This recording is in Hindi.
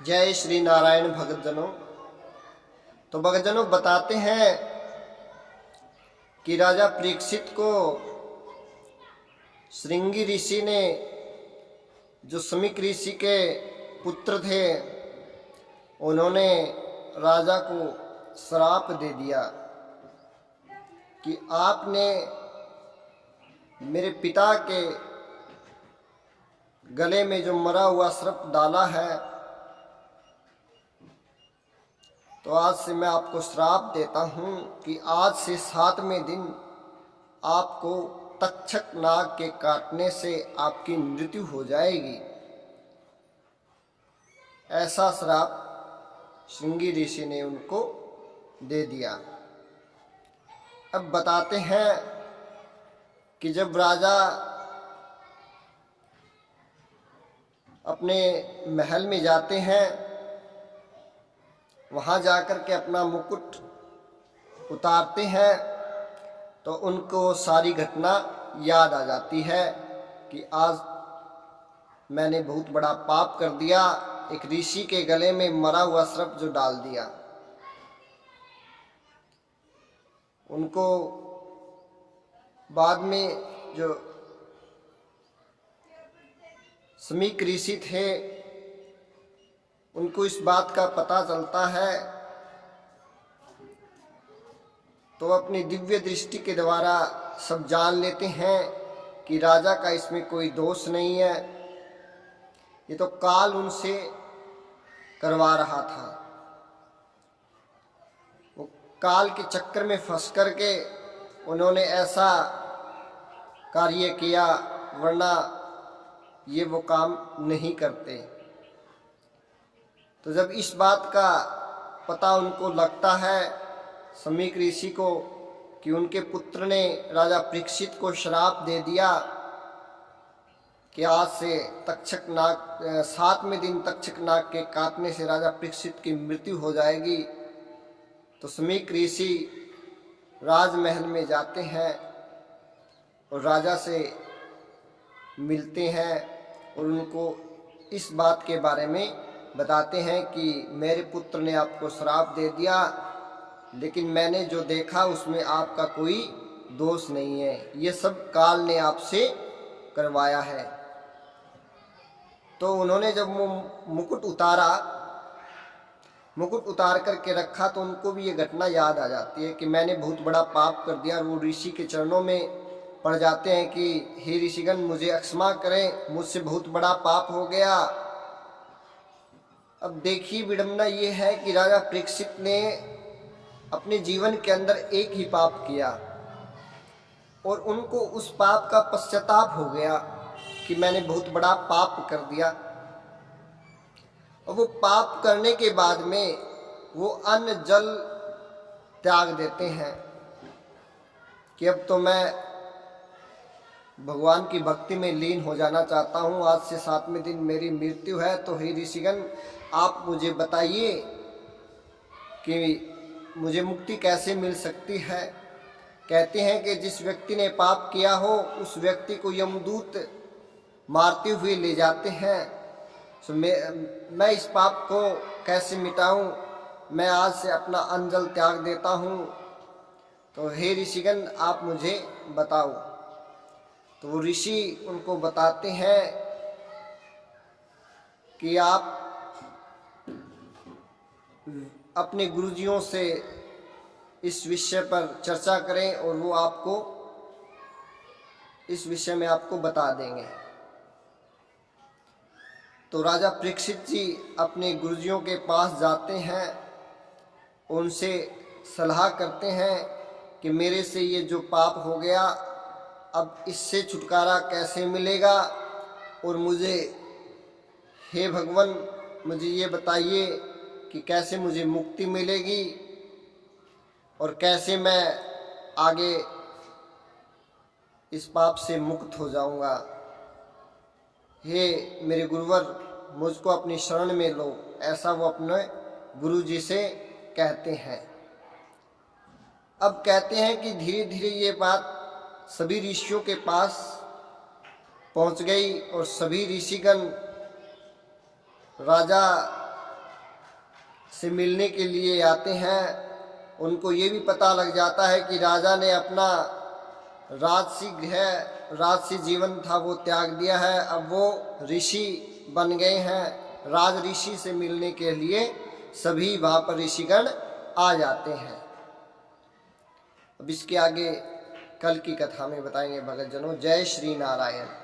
जय श्री नारायण भगतजनों। तो भगतजनों बताते हैं कि राजा परीक्षित को श्रृंगी ऋषि ने, जो समीक ऋषि के पुत्र थे, उन्होंने राजा को श्राप दे दिया कि आपने मेरे पिता के गले में जो मरा हुआ सर्प डाला है, तो आज से मैं आपको श्राप देता हूँ कि आज से 7वें दिन आपको तक्षक नाग के काटने से आपकी मृत्यु हो जाएगी। ऐसा श्राप श्रृंगी ऋषि ने उनको दे दिया। अब बताते हैं कि जब राजा अपने महल में जाते हैं, वहाँ जाकर के अपना मुकुट उतारते हैं, तो उनको सारी घटना याद आ जाती है कि आज मैंने बहुत बड़ा पाप कर दिया, एक ऋषि के गले में मरा हुआ सर्प जो डाल दिया। उनको बाद में जो समीक ऋषि थे, उनको इस बात का पता चलता है, तो अपनी दिव्य दृष्टि के द्वारा सब जान लेते हैं कि राजा का इसमें कोई दोष नहीं है, ये तो काल उनसे करवा रहा था। वो काल के चक्कर में फंस करके उन्होंने ऐसा कार्य किया, वरना ये वो काम नहीं करते। तो जब इस बात का पता उनको लगता है समीक ऋषि को कि उनके पुत्र ने राजा परीक्षित को श्राप दे दिया कि आज से तक्षक नाग 7वें दिन तक्षक नाग के काटने से राजा परीक्षित की मृत्यु हो जाएगी, तो समीक ऋषि राजमहल में जाते हैं और राजा से मिलते हैं और उनको इस बात के बारे में बताते हैं कि मेरे पुत्र ने आपको श्राप दे दिया, लेकिन मैंने जो देखा उसमें आपका कोई दोष नहीं है, ये सब काल ने आपसे करवाया है। तो उन्होंने जब वो मुकुट उतार करके रखा, तो उनको भी ये घटना याद आ जाती है कि मैंने बहुत बड़ा पाप कर दिया। वो ऋषि के चरणों में पड़ जाते हैं कि हे ऋषिगण, मुझे क्षमा करें, मुझसे बहुत बड़ा पाप हो गया। अब देखिए विडंबना ये है कि राजा परीक्षित ने अपने जीवन के अंदर एक ही पाप किया और उनको उस पाप का पश्चाताप हो गया कि मैंने बहुत बड़ा पाप कर दिया। और वो पाप करने के बाद में वो अन्न जल त्याग देते हैं कि अब तो मैं भगवान की भक्ति में लीन हो जाना चाहता हूँ, आज से 7वें दिन मेरी मृत्यु है। तो हे ऋषिगण, आप मुझे बताइए कि मुझे मुक्ति कैसे मिल सकती है। कहते हैं कि जिस व्यक्ति ने पाप किया हो उस व्यक्ति को यमदूत मारते हुए ले जाते हैं। तो मैं इस पाप को कैसे मिटाऊं, मैं आज से अपना अन्न जल त्याग देता हूँ, तो हे ऋषिगण आप मुझे बताओ। तो वो ऋषि उनको बताते हैं कि आप अपने गुरुजियों से इस विषय पर चर्चा करें और वो आपको इस विषय में आपको बता देंगे। तो राजा परीक्षित जी अपने गुरुजियों के पास जाते हैं, उनसे सलाह करते हैं कि मेरे से ये जो पाप हो गया, अब इससे छुटकारा कैसे मिलेगा, और मुझे हे भगवान मुझे ये बताइए कि कैसे मुझे मुक्ति मिलेगी और कैसे मैं आगे इस पाप से मुक्त हो जाऊंगा। हे मेरे गुरुवर, मुझको अपनी शरण में लो, ऐसा वो अपने गुरु जी से कहते हैं। अब कहते हैं कि धीरे धीरे ये बात सभी ऋषियों के पास पहुंच गई और सभी ऋषिगण राजा से मिलने के लिए आते हैं। उनको ये भी पता लग जाता है कि राजा ने अपना राजसी जीवन था वो त्याग दिया है, अब वो ऋषि बन गए हैं। राज ऋषि से मिलने के लिए सभी वहाँ पर ऋषिगण आ जाते हैं। अब इसके आगे कल की कथा में बताएंगे भगत जनों। जय श्री नारायण।